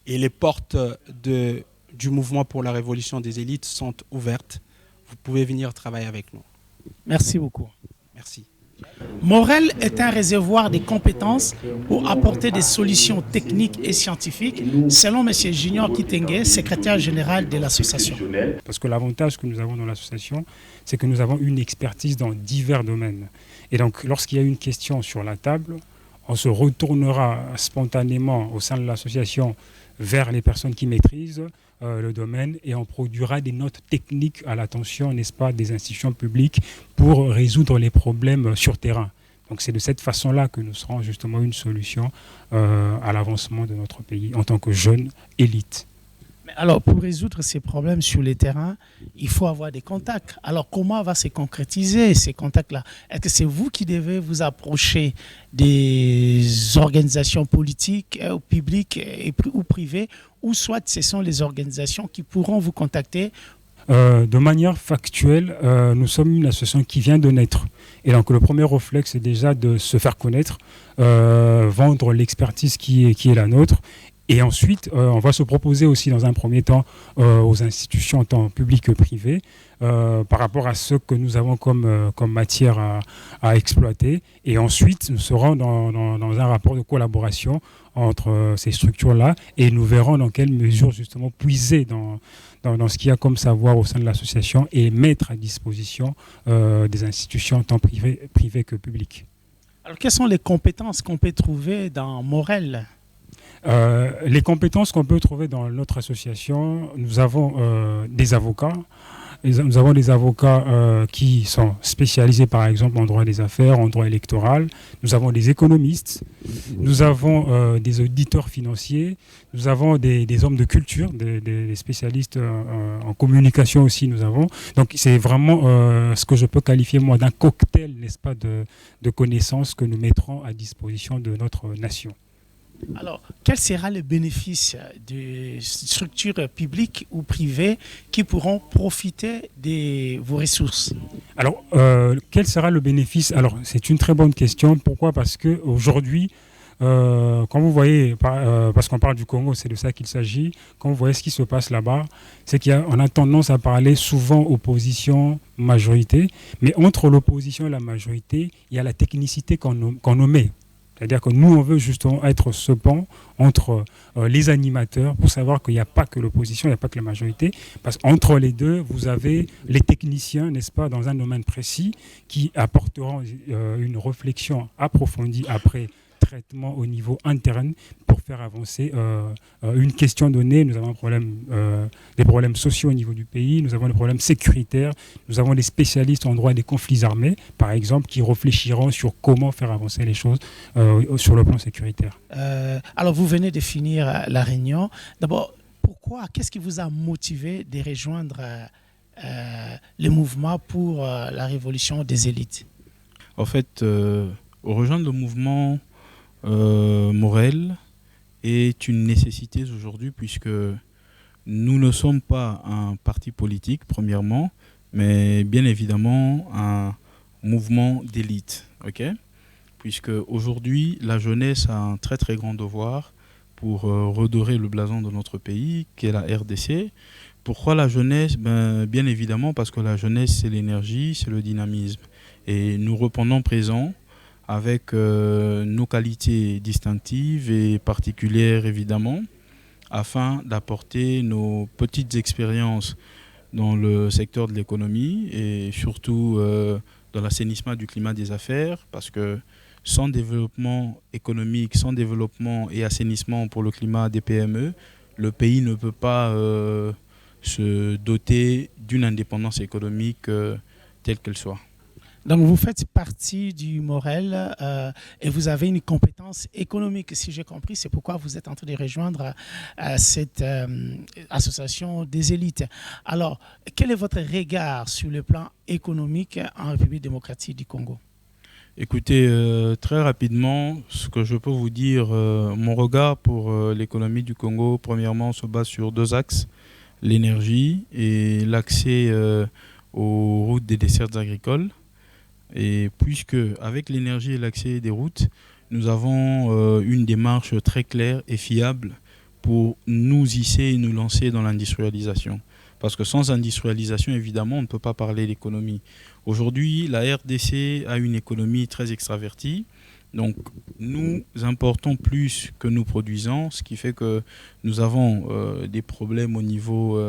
Et les portes du mouvement pour la révolution des élites sont ouvertes. Vous pouvez venir travailler avec nous. Merci beaucoup. Merci. Morel est un réservoir de compétences pour apporter des solutions techniques et scientifiques, selon M. Junior Kitenge, secrétaire général de l'association. Parce que l'avantage que nous avons dans l'association, c'est que nous avons une expertise dans divers domaines. Et donc, lorsqu'il y a une question sur la table, on se retournera spontanément au sein de l'association vers les personnes qui maîtrisent le domaine et on produira des notes techniques à l'attention, n'est-ce pas, des institutions publiques pour résoudre les problèmes sur terrain. Donc c'est de cette façon-là que nous serons justement une solution à l'avancement de notre pays en tant que jeune élite. Alors, pour résoudre ces problèmes sur le terrain, il faut avoir des contacts. Alors, comment va se concrétiser ces contacts-là? Est-ce que c'est vous qui devez vous approcher des organisations politiques, publiques ou privées, ou soit ce sont les organisations qui pourront vous contacter? De manière factuelle, nous sommes une association qui vient de naître. Et donc, le premier réflexe, c'est déjà de se faire connaître, vendre l'expertise qui est la nôtre. Et ensuite, on va se proposer aussi dans un premier temps aux institutions tant publiques que privées par rapport à ce que nous avons comme matière à exploiter. Et ensuite, nous serons dans un rapport de collaboration entre ces structures-là et nous verrons dans quelle mesure justement puiser dans ce qu'il y a comme savoir au sein de l'association et mettre à disposition des institutions tant privées que publiques. Alors, quelles sont les compétences qu'on peut trouver dans Morel ? Les compétences qu'on peut trouver dans notre association, nous avons des avocats. Nous avons des avocats qui sont spécialisés par exemple en droit des affaires, en droit électoral. Nous avons des économistes. Nous avons des auditeurs financiers. Nous avons des hommes de culture, des spécialistes en communication aussi nous avons. Donc c'est vraiment ce que je peux qualifier moi d'un cocktail, n'est-ce pas, de connaissances que nous mettrons à disposition de notre nation. Alors, quel sera le bénéfice des structures publiques ou privées qui pourront profiter de vos ressources? Alors, quel sera le bénéfice? Alors, c'est une très bonne question. Pourquoi? Parce qu'aujourd'hui, quand vous voyez, parce qu'on parle du Congo, c'est de ça qu'il s'agit, quand vous voyez ce qui se passe là-bas, c'est qu'on a tendance à parler souvent opposition-majorité, mais entre l'opposition et la majorité, il y a la technicité qu'on omet. C'est-à-dire que nous, on veut justement être ce pont entre les animateurs pour savoir qu'il n'y a pas que l'opposition, il n'y a pas que la majorité. Parce qu'entre les deux, vous avez les techniciens, n'est-ce pas, dans un domaine précis, qui apporteront une réflexion approfondie après traitement au niveau interne pour faire avancer une question donnée. Nous avons des problèmes sociaux au niveau du pays, nous avons des problèmes sécuritaires, nous avons des spécialistes en droit des conflits armés, par exemple, qui réfléchiront sur comment faire avancer les choses sur le plan sécuritaire. Alors, vous venez de finir la réunion. D'abord, qu'est-ce qui vous a motivé de rejoindre le mouvement pour la révolution des élites? En fait, rejoindre le mouvement Morel est une nécessité aujourd'hui puisque nous ne sommes pas un parti politique, premièrement, mais bien évidemment un mouvement d'élite. Okay? Puisque aujourd'hui, la jeunesse a un très très grand devoir pour redorer le blason de notre pays, qui est la RDC. Pourquoi la jeunesse? Bien évidemment parce que la jeunesse, c'est l'énergie, c'est le dynamisme. Et nous répondons présent avec nos qualités distinctives et particulières évidemment, afin d'apporter nos petites expériences dans le secteur de l'économie et surtout dans l'assainissement du climat des affaires, parce que sans développement économique, sans développement et assainissement pour le climat des PME, le pays ne peut pas se doter d'une indépendance économique telle qu'elle soit. Donc vous faites partie du Morel et vous avez une compétence économique, si j'ai compris. C'est pourquoi vous êtes en train de rejoindre cette association des élites. Alors, quel est votre regard sur le plan économique en République démocratique du Congo? Écoutez, très rapidement, ce que je peux vous dire, mon regard pour l'économie du Congo, premièrement, se base sur deux axes, l'énergie et l'accès aux routes des dessertes agricoles. Et puisque avec l'énergie et l'accès des routes, nous avons une démarche très claire et fiable pour nous hisser et nous lancer dans l'industrialisation. Parce que sans industrialisation, évidemment, on ne peut pas parler d'économie. Aujourd'hui, la RDC a une économie très extravertie. Donc, nous importons plus que nous produisons, ce qui fait que nous avons des problèmes au niveau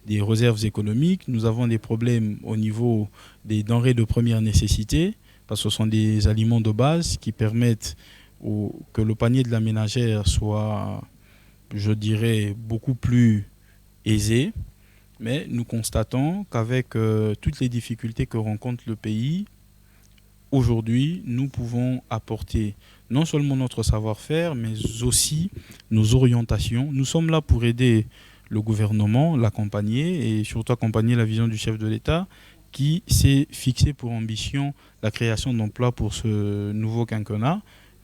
des réserves économiques. Nous avons des problèmes au niveau des denrées de première nécessité, parce que ce sont des aliments de base qui permettent que le panier de la ménagère soit, je dirais, beaucoup plus aisé. Mais nous constatons qu'avec toutes les difficultés que rencontre le pays, aujourd'hui, nous pouvons apporter non seulement notre savoir-faire, mais aussi nos orientations. Nous sommes là pour aider le gouvernement, l'accompagner et surtout accompagner la vision du chef de l'État qui s'est fixé pour ambition la création d'emplois pour ce nouveau quinquennat.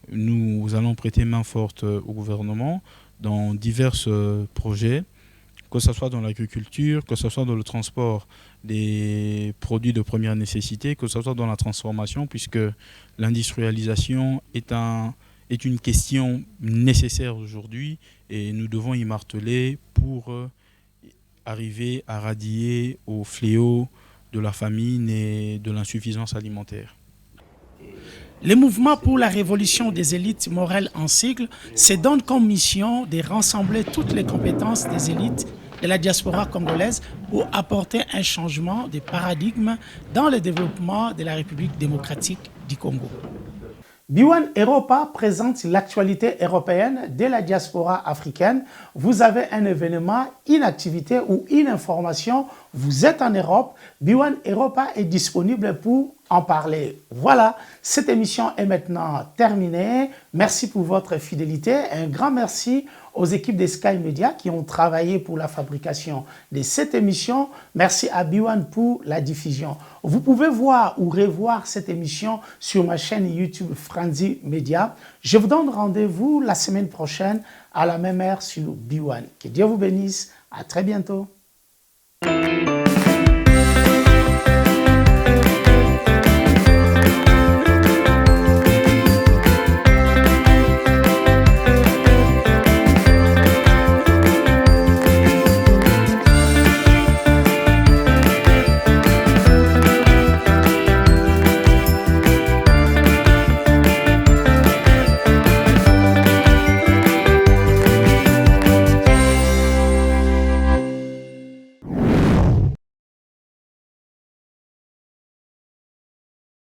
Nous allons prêter main forte au gouvernement dans divers projets, que ce soit dans l'agriculture, que ce soit dans le transport des produits de première nécessité, que ce soit dans la transformation, puisque l'industrialisation est une question nécessaire aujourd'hui et nous devons y marteler pour arriver à rallier au fléau de la famine et de l'insuffisance alimentaire. Le mouvement pour la révolution des élites Morel en sigle se donne comme mission de rassembler toutes les compétences des élites de la diaspora congolaise pour apporter un changement de paradigme dans le développement de la République démocratique du Congo. B1 Europa présente l'actualité européenne de la diaspora africaine. Vous avez un événement, une activité ou une information, vous êtes en Europe, B1 Europa est disponible pour en parler. Voilà, cette émission est maintenant terminée. Merci pour votre fidélité. Un grand merci aux équipes de Sky Media qui ont travaillé pour la fabrication de cette émission. Merci à B1 pour la diffusion. Vous pouvez voir ou revoir cette émission sur ma chaîne YouTube Franzi Media. Je vous donne rendez-vous la semaine prochaine à la même heure sur B1. Que Dieu vous bénisse. À très bientôt.